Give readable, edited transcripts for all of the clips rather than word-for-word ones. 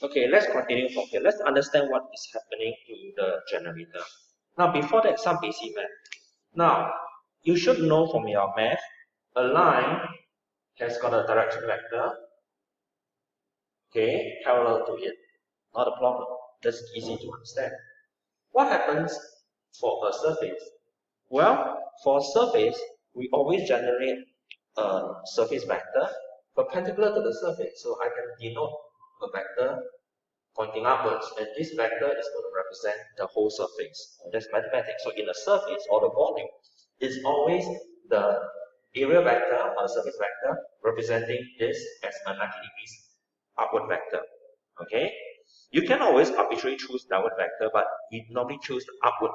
Okay, let's continue from here. Let's understand what is happening to the generator. Now, before that, some basic math. Now, you should know from your math, a line has got a direction vector, okay, parallel to it. Not a problem. That's easy to understand. What happens for a surface? Well, for a surface, we always generate a surface vector perpendicular to the surface. So I can denote a vector pointing upwards, and this vector is going to represent the whole surface. That's mathematics. So in a surface or the volume, it's always the area vector or the surface vector representing this as a 90 degrees upward vector. Okay? You can always arbitrarily choose downward vector, but we normally choose the upward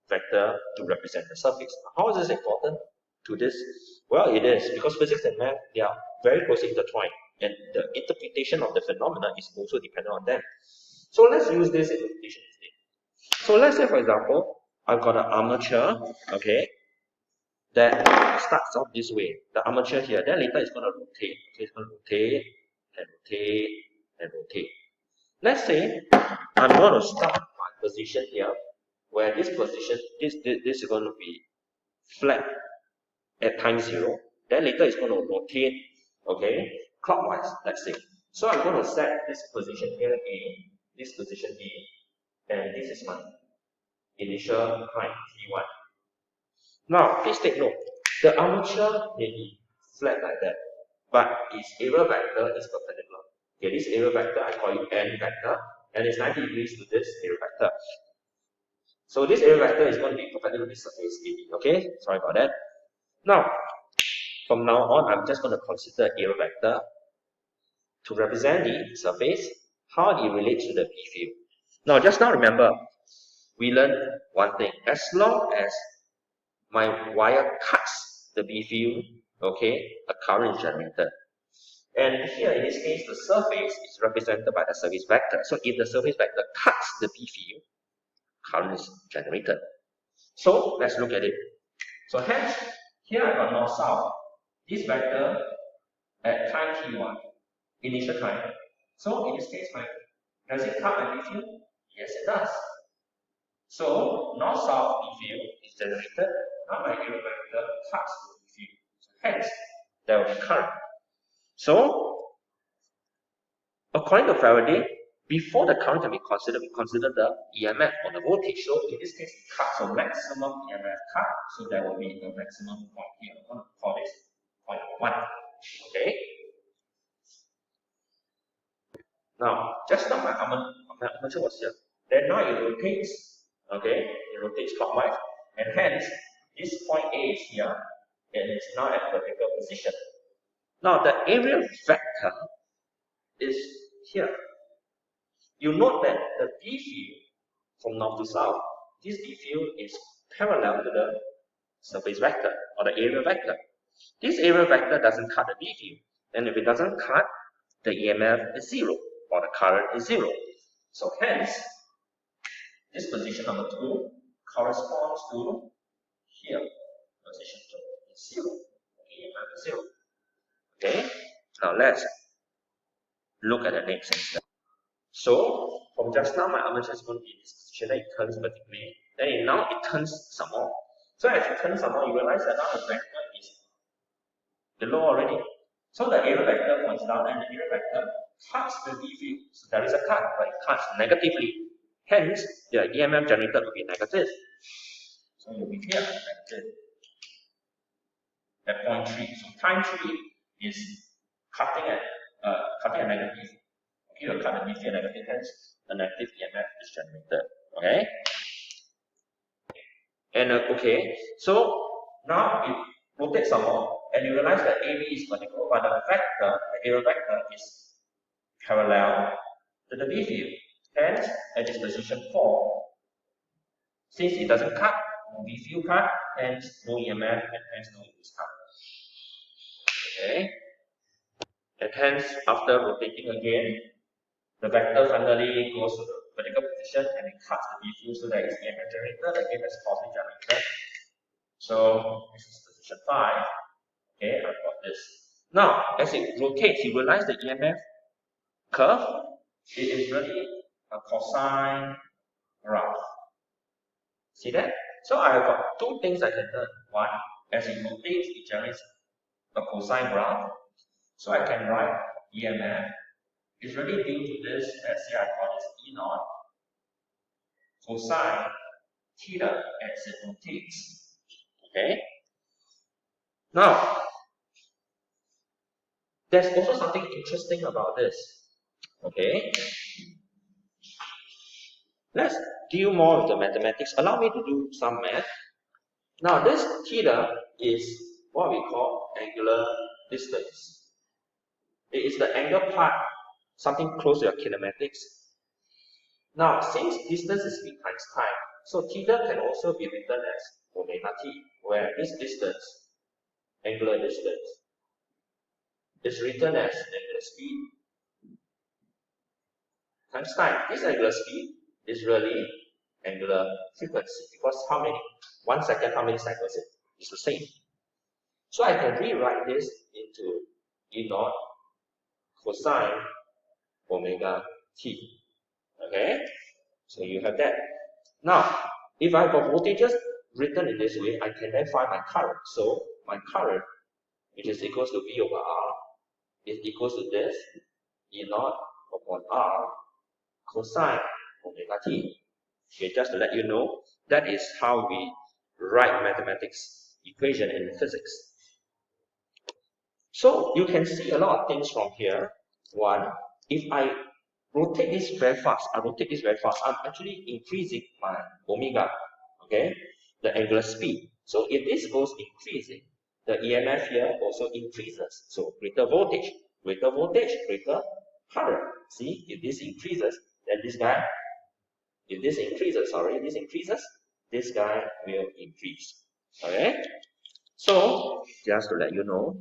vector to represent the surface. How is this important to this? Well, it is because physics and math, they are very closely intertwined, and the interpretation of the phenomena is also dependent on them. So let's use this interpretation instead. So let's say, for example, I've got an armature, okay, that starts off this way. The armature here, then later it's going to rotate. Okay, it's going to rotate and rotate and rotate. Let's say I'm going to start my position here, where this position, this is going to be flat at time 0. Then later it's going to rotate, okay, clockwise, let's say. So I'm going to set this position here A, this position B, and this is my initial height T1. Now, please take note, the armature may be flat like that, but its area vector is perpendicular. Okay, this area vector, I call it N vector, and it's 90 degrees to this area vector. So this area vector is going to be perpendicular to the surface AB, okay? Sorry about that. Now, from now on, I'm just going to consider area vector to represent the surface, how it relates to the B field. Now, just now remember, we learned one thing. As long as my wire cuts the B field, okay, a current is generated. And here, in this case, the surface is represented by the surface vector. So if the surface vector cuts the B field, current is generated. So let's look at it. So hence, here I got north-south. This vector at time t1, initial time. So in this case, does it cut my B field? Yes, it does. So north-south B field is generated. Now my area vector cuts the B field. So hence, there will be current. So, according to Faraday, before the current can be considered, we consider the EMF or the voltage. So in this case, it cuts a maximum EMF cut. So there will be the maximum point here. I'm going to call this point 1. Okay. Now, just now my armature was here. Then now it rotates. Okay, it rotates clockwise, and hence this point A is here, and it's now at vertical position. Now the area vector is here. You note that the B field from north to south, this B field is parallel to the surface vector or the area vector. This area vector doesn't cut the B field, and if it doesn't cut, the EMF is 0 or the current is 0. So hence, this position number 2 corresponds to here, position 2 is 0, EMF is 0. Okay, now let's look at the next step. So from just now, my armature is going to be in this position, then it turns vertically, then now it turns some more. So as it turns some more, you realize that now the vector is below already. So the area vector points down, and the area vector cuts the B field. So there is a cut, but it cuts negatively. Hence, the EMF generated will be negative. So you'll be here, negative. At point 3. So time 3 is cutting at negative. Okay, you'll cut the B field negative, hence the negative EMF is generated. Okay? And okay, so now it rotates some more, and you realize that AB is vertical, but the area vector is parallel to the B field. Hence, at this position 4, since it doesn't cut, no B field cut, hence no EMF, and hence no induced current. Okay? And hence, after rotating again, the vector finally goes to the vertical position and it cuts the B field, so there is EMF generated, again that's positive generated. So this is position 5. Okay, I've got this. Now, as it rotates, you realize the EMF curve it is really a cosine graph. See that? So I have got two things I can learn. One, as it rotates, it generates a cosine graph. So I can write EMF is really due to this, let's say I call this E naught cosine theta as it rotates. Okay? Now, there's also something interesting about this. Okay? Let's deal more with the mathematics. Allow me to do some math. Now, this theta is what we call angular distance. It is the angle part, something close to your kinematics. Now, since distance is v times time, so theta can also be written as omega t, where this distance, angular distance, is written as angular speed times time. This angular speed is really angular frequency, because how many? 1 second, how many cycles? It's the same. So I can rewrite this into E naught cosine omega t. Okay? So you have that. Now, if I have voltages written in this way, I can then find my current. So my current, which is equals to V over R, is equals to this, E naught upon R cosine omega t. Okay, just to let you know, that is how we write mathematics equation in physics. So you can see a lot of things from here. One, if I rotate this very fast, I'm actually increasing my omega, okay, the angular speed. So if this goes increasing, the EMF here also increases. So greater voltage, greater current. See, if this increases, then this guy, this increases, this guy will increase. Okay? So, just to let you know,